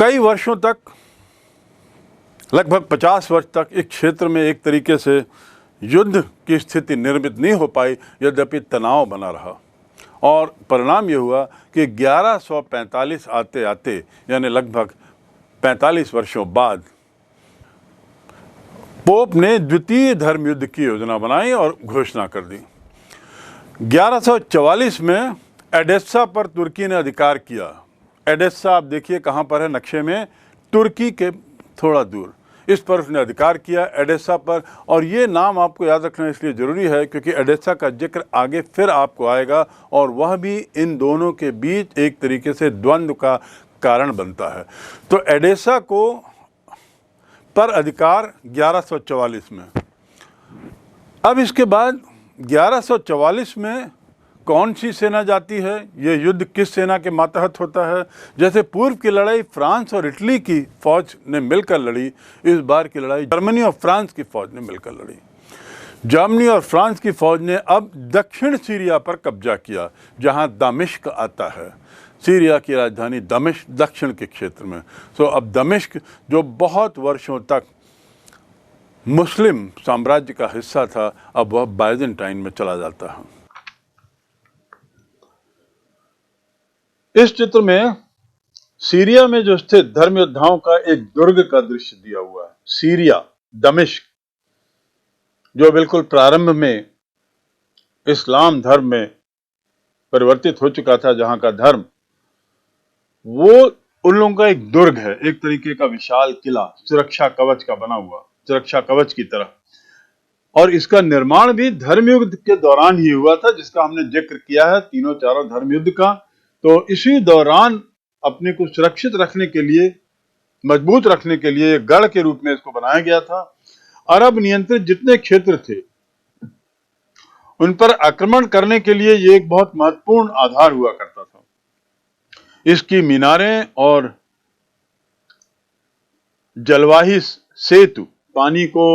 कई वर्षों तक, लगभग 50 वर्ष तक इस क्षेत्र में एक तरीके से युद्ध की स्थिति निर्मित नहीं हो पाई, यद्यपि तनाव बना रहा। और परिणाम ये हुआ कि 1145 आते आते, यानी लगभग 45 वर्षों बाद, पोप ने द्वितीय धर्म युद्ध की योजना बनाई और घोषणा कर दी। 1144 में एडेसा पर तुर्की ने अधिकार किया। एडेसा आप देखिए कहाँ पर है नक्शे में, तुर्की के थोड़ा दूर, इस पर उसने अधिकार किया, एडेसा पर। और ये नाम आपको याद रखना इसलिए ज़रूरी है क्योंकि एडेसा का जिक्र आगे फिर आपको आएगा, और वह भी इन दोनों के बीच एक तरीके से द्वंद्व का कारण बनता है। तो एडेसा को पर अधिकार 1144 में। अब इसके बाद 1144 में कौन सी सेना जाती है, ये युद्ध किस सेना के मातहत होता है। जैसे पूर्व की लड़ाई फ्रांस और इटली की फौज ने मिलकर लड़ी, इस बार की लड़ाई जर्मनी और फ्रांस की फौज ने मिलकर लड़ी। जर्मनी और फ्रांस की फौज ने अब दक्षिण सीरिया पर कब्जा किया, जहां दमिश्क आता है। सीरिया की राजधानी दमिश्क दक्षिण के क्षेत्र में। सो अब दमिश्क, जो बहुत वर्षों तक मुस्लिम साम्राज्य का हिस्सा था, अब वह बाइजेंटाइन में चला जाता है। इस चित्र में सीरिया में जो स्थित धर्म योद्धाओं का एक दुर्ग का दृश्य दिया हुआ है। सीरिया, दमिश्क, जो बिल्कुल प्रारंभ में इस्लाम धर्म में परिवर्तित हो चुका था, जहां का धर्म, वो उन लोगों का एक दुर्ग है, एक तरीके का विशाल किला, सुरक्षा कवच का बना हुआ, सुरक्षा कवच की तरह। और इसका निर्माण भी धर्म युद्ध के दौरान ही हुआ था, जिसका हमने जिक्र किया है, तीनों चारों धर्म युद्ध का। तो इसी दौरान अपने को सुरक्षित रखने के लिए, मजबूत रखने के लिए गढ़ के रूप में इसको बनाया गया था। अरब नियंत्रित जितने क्षेत्र थे उन पर आक्रमण करने के लिए ये एक बहुत महत्वपूर्ण आधार हुआ करता था। इसकी मीनारें और जलवाही सेतु, पानी को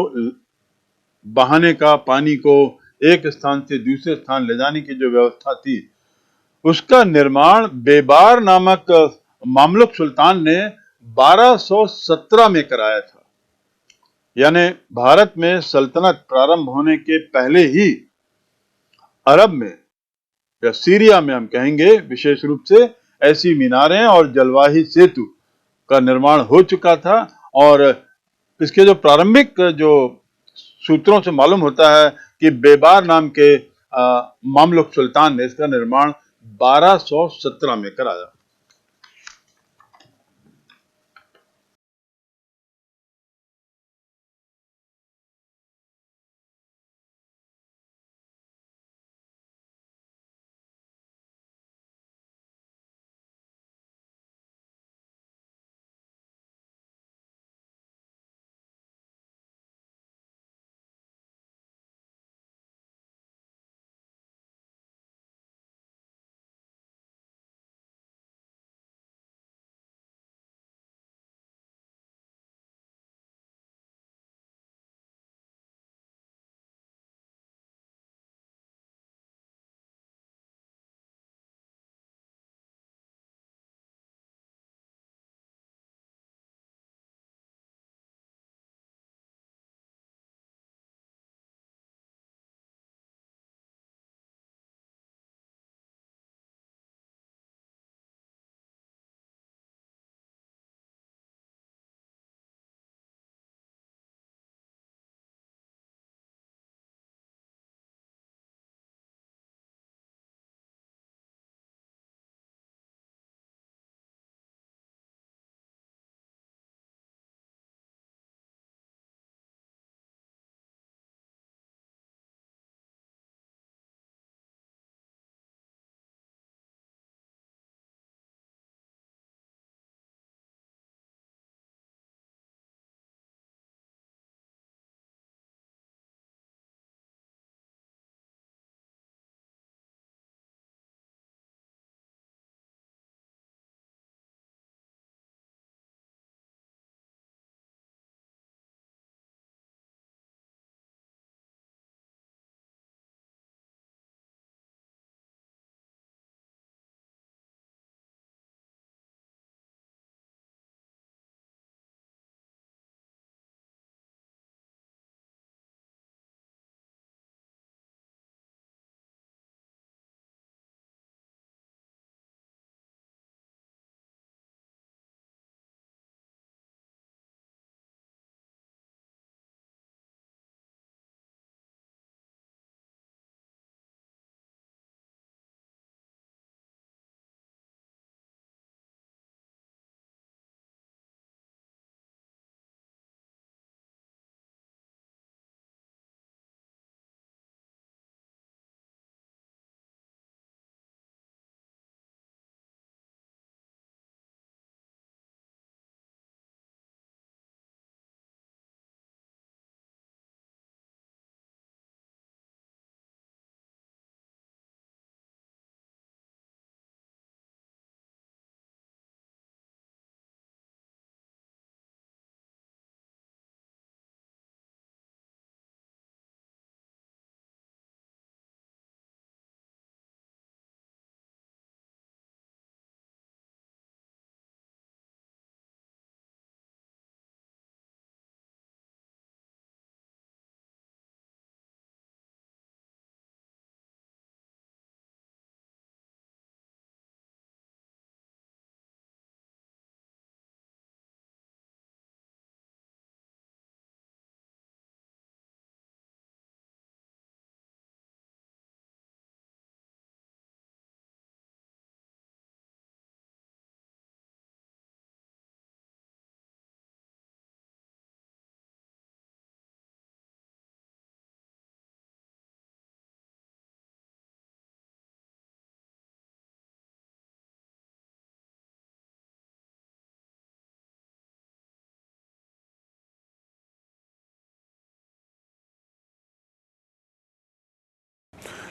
बहाने का, पानी को एक स्थान से दूसरे स्थान ले जाने की जो व्यवस्था थी, उसका निर्माण बेबार नामक मामलुक सुल्तान ने 1217 में कराया था। यानी भारत में सल्तनत प्रारंभ होने के पहले ही अरब में या सीरिया में, हम कहेंगे विशेष रूप से, ऐसी मीनारें और जलवाही सेतु का निर्माण हो चुका था। और इसके जो प्रारंभिक जो सूत्रों से मालूम होता है कि बेबार नाम के मामलुक सुल्तान ने इसका निर्माण 1217 में कराया।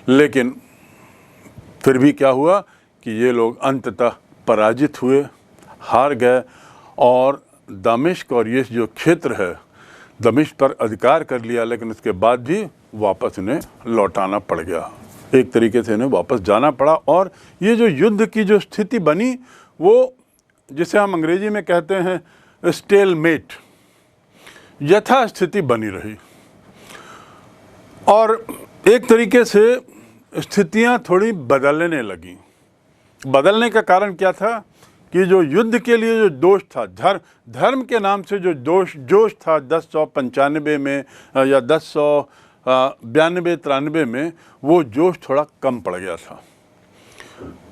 लेकिन फिर भी क्या हुआ कि ये लोग अंततः पराजित हुए, हार गए और दमिश्क और ये जो क्षेत्र है दमिश्क पर अधिकार कर लिया, लेकिन उसके बाद भी वापस इन्हें लौटाना पड़ गया। एक तरीके से इन्हें वापस जाना पड़ा और ये जो युद्ध की जो स्थिति बनी वो जिसे हम अंग्रेजी में कहते हैं स्टेलमेट, यथास्थिति बनी रही। और एक तरीके से स्थितियां थोड़ी बदलने लगीं। बदलने का कारण क्या था कि जो युद्ध के लिए जो जोश था, धर्म के नाम से जो जोश था 1095 में या 1092-93 में, वो जोश थोड़ा कम पड़ गया था।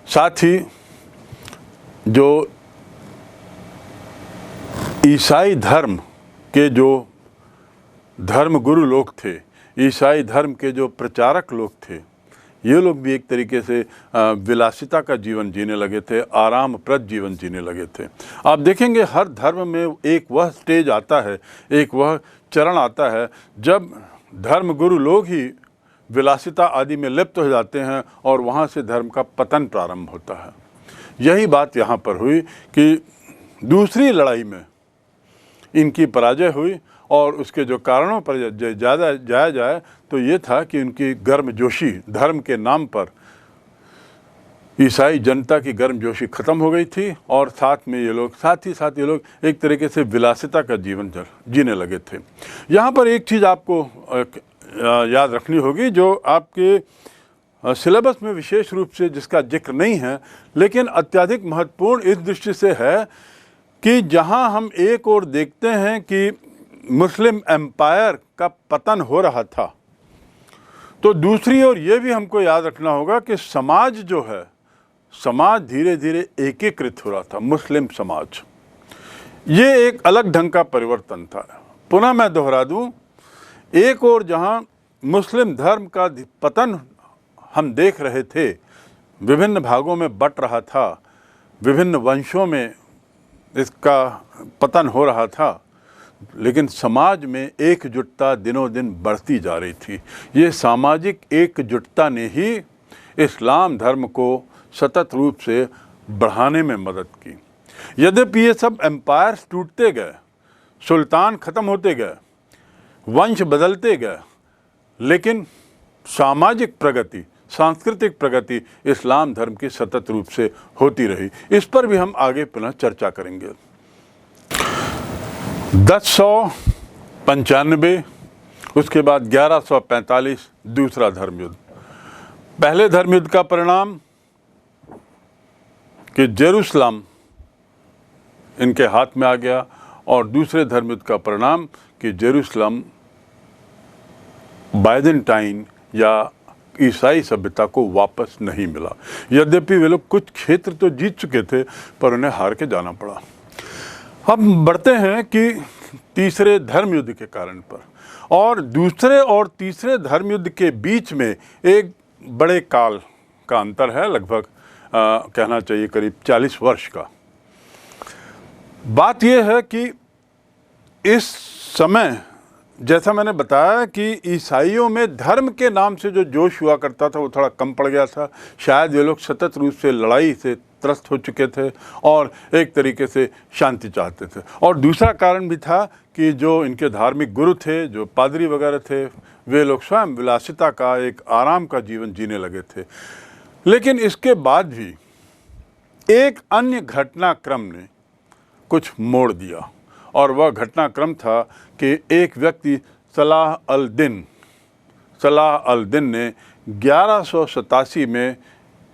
साथ ही जो ईसाई धर्म के जो धर्मगुरु लोग थे, ईसाई धर्म के जो प्रचारक लोग थे, ये लोग भी एक तरीके से विलासिता का जीवन जीने लगे थे, आरामप्रद जीवन जीने लगे थे। आप देखेंगे हर धर्म में एक वह स्टेज आता है, एक वह चरण आता है जब धर्मगुरु लोग ही विलासिता आदि में लिप्त हो जाते हैं और वहाँ से धर्म का पतन प्रारंभ होता है। यही बात यहाँ पर हुई कि दूसरी लड़ाई में इनकी पराजय हुई और उसके जो कारणों पर ज़्यादा जाया जाए तो ये था कि उनकी गर्मजोशी, धर्म के नाम पर ईसाई जनता की गर्मजोशी ख़त्म हो गई थी और साथ ही साथ ये लोग एक तरीके से विलासिता का जीवन जीने लगे थे। यहाँ पर एक चीज़ आपको याद रखनी होगी जो आपके सिलेबस में विशेष रूप से जिसका जिक्र नहीं है, लेकिन अत्यधिक महत्वपूर्ण इस दृष्टि से है कि जहाँ हम एक ओर देखते हैं कि मुस्लिम एम्पायर का पतन हो रहा था, तो दूसरी ओर ये भी हमको याद रखना होगा कि समाज जो है, समाज धीरे धीरे एकीकृत हो रहा था। मुस्लिम समाज ये एक अलग ढंग का परिवर्तन था। पुनः मैं दोहरा दूं, एक ओर जहां मुस्लिम धर्म का पतन हम देख रहे थे, विभिन्न भागों में बट रहा था, विभिन्न वंशों में इसका पतन हो रहा था, लेकिन समाज में एकजुटता दिनों दिन बढ़ती जा रही थी। ये सामाजिक एकजुटता ने ही इस्लाम धर्म को सतत रूप से बढ़ाने में मदद की। यद्यपि ये सब एम्पायर्स टूटते गए, सुल्तान ख़त्म होते गए, वंश बदलते गए, लेकिन सामाजिक प्रगति, सांस्कृतिक प्रगति इस्लाम धर्म की सतत रूप से होती रही। इस पर भी हम आगे पुनः चर्चा करेंगे। 1095, उसके बाद 1145 दूसरा धर्मयुद्ध। पहले धर्मयुद्ध का परिणाम कि जेरूसलम इनके हाथ में आ गया और दूसरे धर्मयुद्ध का परिणाम कि जेरूसलम बाइजेंटाइन या ईसाई सभ्यता को वापस नहीं मिला। यद्यपि वे लोग कुछ क्षेत्र तो जीत चुके थे पर उन्हें हार के जाना पड़ा। अब बढ़ते हैं कि तीसरे धर्मयुद्ध के कारण पर, और दूसरे और तीसरे धर्मयुद्ध के बीच में एक बड़े काल का अंतर है, लगभग कहना चाहिए करीब 40 वर्ष का। बात यह है कि इस समय जैसा मैंने बताया कि ईसाइयों में धर्म के नाम से जो जोश हुआ करता था वो थोड़ा कम पड़ गया था। शायद ये लोग सतत रूप से लड़ाई से त्रस्त हो चुके थे और एक तरीके से शांति चाहते थे। और दूसरा कारण भी था कि जो इनके धार्मिक गुरु थे, जो पादरी वगैरह थे, वे लोग स्वयं विलासिता का, एक आराम का जीवन जीने लगे थे। लेकिन इसके बाद भी एक अन्य घटनाक्रम ने कुछ मोड़ दिया, और वह घटनाक्रम था कि एक व्यक्ति सलाह अल दिन ने 1187 में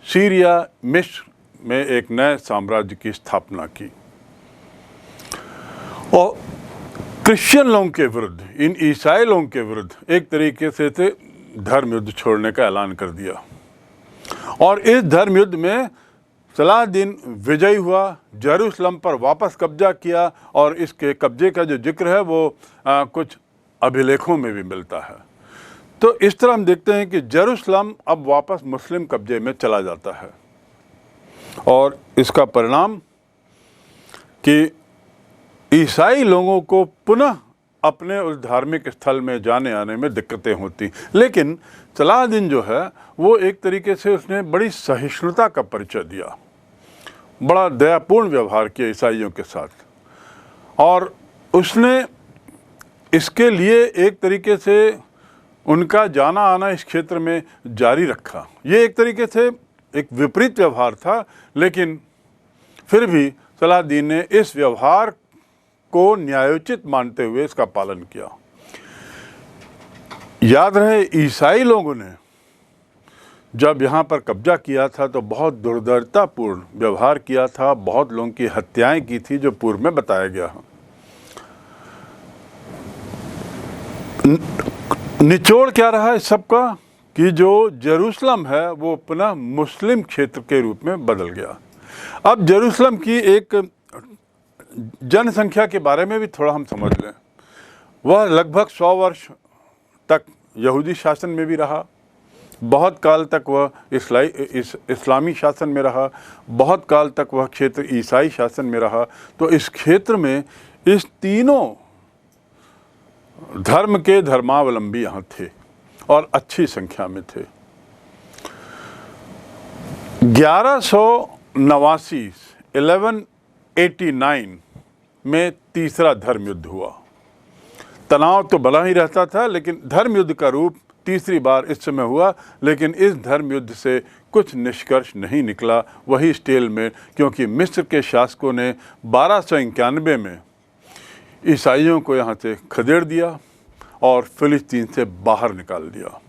सीरिया मिस्र में एक नए साम्राज्य की स्थापना की और क्रिश्चियन लोगों के विरुद्ध, इन ईसाई लोगों के विरुद्ध एक तरीके से धर्म युद्ध छोड़ने का ऐलान कर दिया। और इस धर्म युद्ध में सलाहदीन विजयी हुआ, जेरूसलम पर वापस कब्जा किया, और इसके कब्जे का जो जिक्र है वो कुछ अभिलेखों में भी मिलता है। तो इस तरह हम देखते हैं कि जेरूसलम अब वापस मुस्लिम कब्जे में चला जाता है, और इसका परिणाम कि ईसाई लोगों को पुनः अपने उस धार्मिक स्थल में जाने आने में दिक्कतें होती। लेकिन सलाहुद्दीन जो है वो एक तरीके से उसने बड़ी सहिष्णुता का परिचय दिया, बड़ा दयापूर्ण व्यवहार किया ईसाइयों के साथ, और उसने इसके लिए एक तरीके से उनका जाना आना इस क्षेत्र में जारी रखा। ये एक तरीके से एक विपरीत व्यवहार था, लेकिन फिर भी सलाहुद्दीन ने इस व्यवहार को न्यायोचित मानते हुए इसका पालन किया। याद रहे, ईसाई लोगों ने जब यहाँ पर कब्जा किया था तो बहुत दुर्दर्तापूर्ण व्यवहार किया था, बहुत लोगों की हत्याएं की थी, जो पूर्व में बताया गया है। निचोड़ क्या रहा इस सब का कि जो जेरूसलम है वो पुनः मुस्लिम क्षेत्र के रूप में बदल गया। अब जेरूसलम की एक जनसंख्या के बारे में भी थोड़ा हम समझ लें। वह लगभग 100 वर्ष तक यहूदी शासन में भी रहा, बहुत काल तक वह इस्लामी शासन में रहा, बहुत काल तक वह क्षेत्र ईसाई शासन में रहा। तो इस क्षेत्र में इस तीनों धर्म के धर्मावलंबी यहाँ थे और अच्छी संख्या में थे। 1189 में तीसरा धर्म युद्ध हुआ। तनाव तो बना ही रहता था, लेकिन धर्म युद्ध का रूप तीसरी बार इस समय हुआ। लेकिन इस धर्म युद्ध से कुछ निष्कर्ष नहीं निकला, वही स्टेलमेट, क्योंकि मिस्र के शासकों ने 1291 में ईसाइयों को यहाँ से खदेड़ दिया और फिलिस्तीन से बाहर निकाल दिया।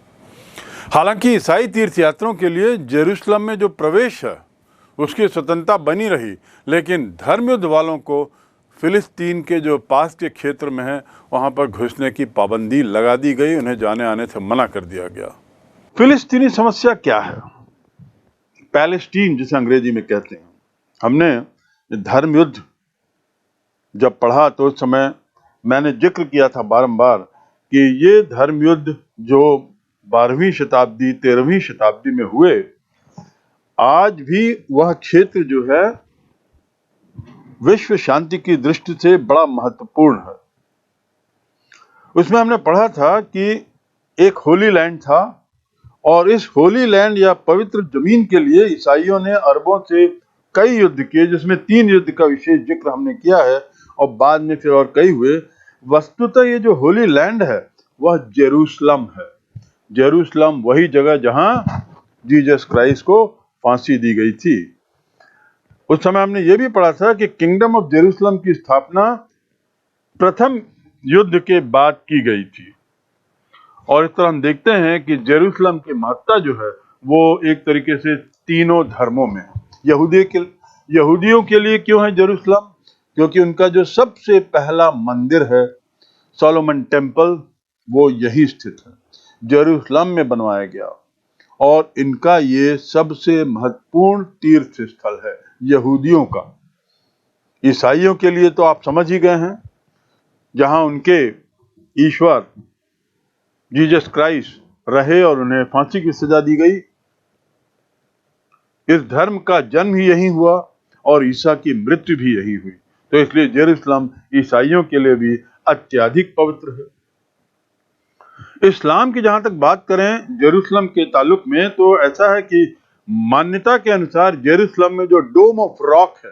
हालांकि ईसाई तीर्थयात्रियों के लिए जेरूसलम में जो प्रवेश है उसकी स्वतंत्रता बनी रही, लेकिन धर्मयुद्ध वालों को फिलिस्तीन के जो पास के क्षेत्र में है वहाँ पर घुसने की पाबंदी लगा दी गई, उन्हें जाने आने से मना कर दिया गया। फिलिस्तीनी समस्या क्या है? पैलेस्टीन जिसे अंग्रेजी में कहते हैं। हमने धर्मयुद्ध जब पढ़ा तो उस समय मैंने जिक्र किया था बारंबार कि ये धर्मयुद्ध जो 12वीं शताब्दी 13वीं शताब्दी में हुए, आज भी वह क्षेत्र जो है विश्व शांति की दृष्टि से बड़ा महत्वपूर्ण है। उसमें हमने पढ़ा था कि एक होली लैंड था और इस होली लैंड या पवित्र जमीन के लिए ईसाइयों ने अरबों से कई युद्ध किए, जिसमें 3 युद्ध का विशेष जिक्र हमने किया है और बाद में फिर और कई हुए। वस्तुतः ये जो होली लैंड है वह जेरूसलम है। जेरूसलम वही जगह जहां जीसस क्राइस्ट को फांसी दी गई थी। उस समय हमने ये भी पढ़ा था कि किंगडम ऑफ जेरूसलम की स्थापना प्रथम युद्ध के बाद की गई थी। और इस तरह हम देखते हैं कि जेरूसलम की महत्ता जो है वो एक तरीके से तीनों धर्मों में। यहूदियों के लिए क्यों है जेरूसलम? क्योंकि उनका जो सबसे पहला मंदिर है सोलोमन टेम्पल, वो यही स्थित है, जेरूसलम में बनवाया गया। और इनका ये सबसे महत्वपूर्ण तीर्थ स्थल है यहूदियों का। ईसाइयों के लिए तो आप समझ ही गए हैं, जहां उनके ईश्वर जीसस क्राइस्ट रहे और उन्हें फांसी की सजा दी गई। इस धर्म का जन्म ही यही हुआ और ईसा की मृत्यु भी यही हुई। तो इसलिए जेरूसलम ईसाइयों के लिए भी अत्यधिक पवित्र है। इस्लाम की जहां तक बात करें जेरूसलम के ताल्लुक में, तो ऐसा है कि मान्यता के अनुसार जेरूसलम में जो डोम ऑफ रॉक है,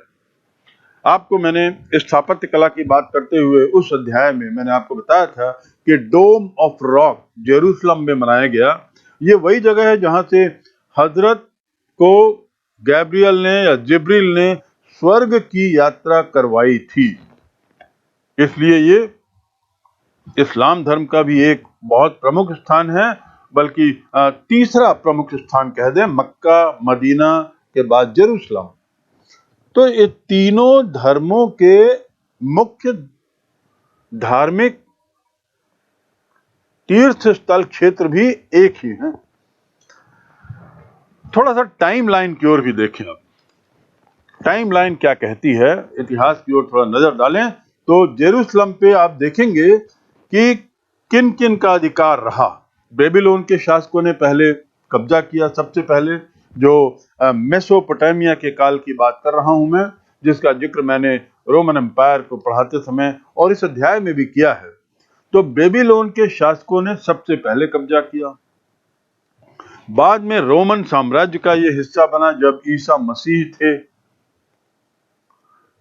आपको मैंने स्थापत्य कला की बात करते हुए उस अध्याय में मैंने आपको बताया था कि डोम ऑफ रॉक जेरूसलम में बनाया गया। ये वही जगह है जहां से हजरत को गैब्रियल ने या जिब्रील ने स्वर्ग की यात्रा करवाई थी। इसलिए ये इस्लाम धर्म का भी एक बहुत प्रमुख स्थान है, बल्कि तीसरा प्रमुख स्थान कह दें, मक्का मदीना के बाद जेरूसलम। तो ये तीनों धर्मों के मुख्य धार्मिक तीर्थ स्थल क्षेत्र भी एक ही हैं। थोड़ा सा टाइमलाइन की ओर भी देखें। अब टाइमलाइन क्या कहती है, इतिहास की ओर थोड़ा नजर डालें तो जेरूसलम पे आप देखेंगे कि किन किन का अधिकार रहा। बेबीलोन के शासकों ने पहले कब्जा किया, सबसे पहले जो मेसोपोटामिया के काल की बात कर रहा हूं मैं, जिसका जिक्र मैंने रोमन एम्पायर को पढ़ाते समय और इस अध्याय में भी किया है। तो बेबीलोन के शासकों ने सबसे पहले कब्जा किया। बाद में रोमन साम्राज्य का यह हिस्सा बना जब ईसा मसीह थे,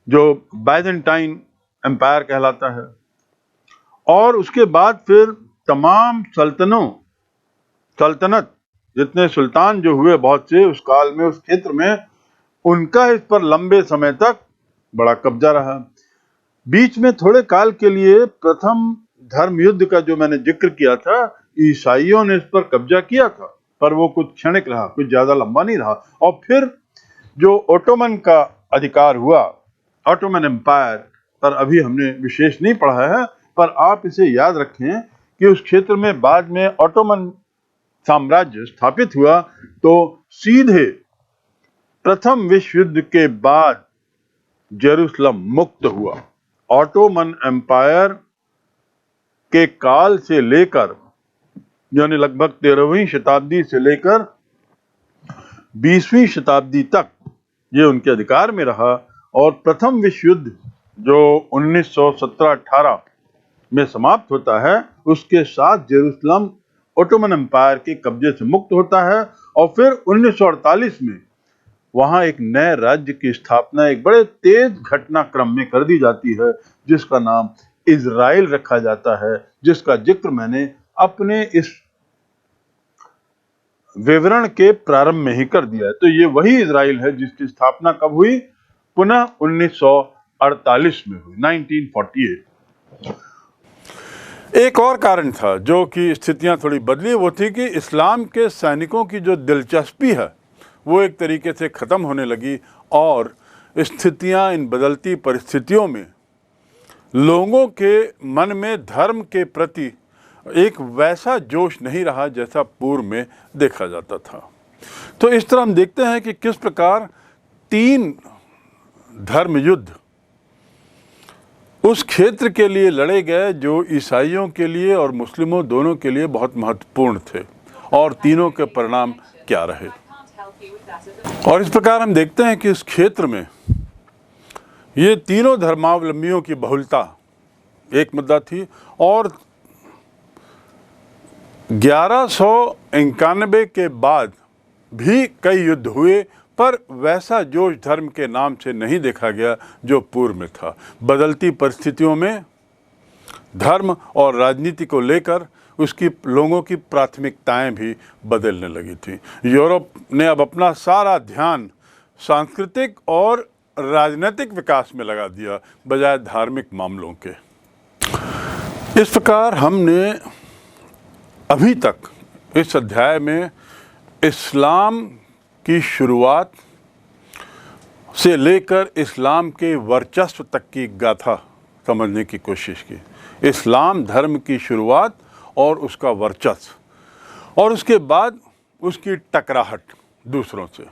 जो बाइजेंटाइन एम्पायर कहलाता है। और उसके बाद फिर तमाम सल्तनत जितने सुल्तान जो हुए बहुत से उस काल में, उस क्षेत्र में, उनका इस पर लंबे समय तक बड़ा कब्जा रहा। बीच में थोड़े काल के लिए प्रथम धर्म युद्ध का जो मैंने जिक्र किया था, ईसाइयों ने इस पर कब्जा किया था, पर वो कुछ क्षणिक रहा, कुछ ज्यादा लंबा नहीं रहा। और फिर जो ओटोमन का अधिकार हुआ, ऑटोमन एम्पायर पर अभी हमने विशेष नहीं पढ़ा है, पर आप इसे याद रखें कि उस क्षेत्र में बाद में ऑटोमन साम्राज्य स्थापित हुआ। तो सीधे प्रथम विश्व युद्ध के बाद जेरूसलम मुक्त हुआ। ऑटोमन एम्पायर के काल से लेकर, यानी लगभग 13वीं शताब्दी से लेकर 20वीं शताब्दी तक ये उनके अधिकार में रहा। और प्रथम विश्व युद्ध जो 1917-18 में समाप्त होता है, उसके साथ जेरूसलम ओटोमन एम्पायर के कब्जे से मुक्त होता है। और फिर 1948 में वहां एक नए राज्य की स्थापना एक बड़े तेज घटनाक्रम में कर दी जाती है, जिसका नाम इजराइल रखा जाता है, जिसका जिक्र मैंने अपने इस विवरण के प्रारंभ में ही कर दिया है। तो ये वही इजराइल है जिसकी स्थापना कब हुई? पुनः 1948 में हुई, 1948। एक और कारण था जो कि स्थितियां थोड़ी बदली, वो थी कि इस्लाम के सैनिकों की जो दिलचस्पी है वो एक तरीके से ख़त्म होने लगी। और स्थितियां, इन बदलती परिस्थितियों में लोगों के मन में धर्म के प्रति एक वैसा जोश नहीं रहा जैसा पूर्व में देखा जाता था। तो इस तरह हम देखते हैं कि किस प्रकार 3 धर्म युद्ध उस क्षेत्र के लिए लड़े गए जो ईसाइयों के लिए और मुस्लिमों दोनों के लिए बहुत महत्वपूर्ण थे, और तीनों के परिणाम क्या रहे। और इस प्रकार हम देखते हैं कि इस क्षेत्र में ये तीनों धर्मावलंबियों की बहुलता एक मुद्दा थी। और 1191 के बाद भी कई युद्ध हुए, पर वैसा जोश धर्म के नाम से नहीं देखा गया जो पूर्व में था। बदलती परिस्थितियों में धर्म और राजनीति को लेकर उसकी लोगों की प्राथमिकताएं भी बदलने लगी थी। यूरोप ने अब अपना सारा ध्यान सांस्कृतिक और राजनीतिक विकास में लगा दिया, बजाय धार्मिक मामलों के। इस प्रकार हमने अभी तक इस अध्याय में इस्लाम की शुरुआत से लेकर इस्लाम के वर्चस्व तक की गाथा समझने की कोशिश की। इस्लाम धर्म की शुरुआत और उसका वर्चस्व, और उसके बाद उसकी टकराहट दूसरों से।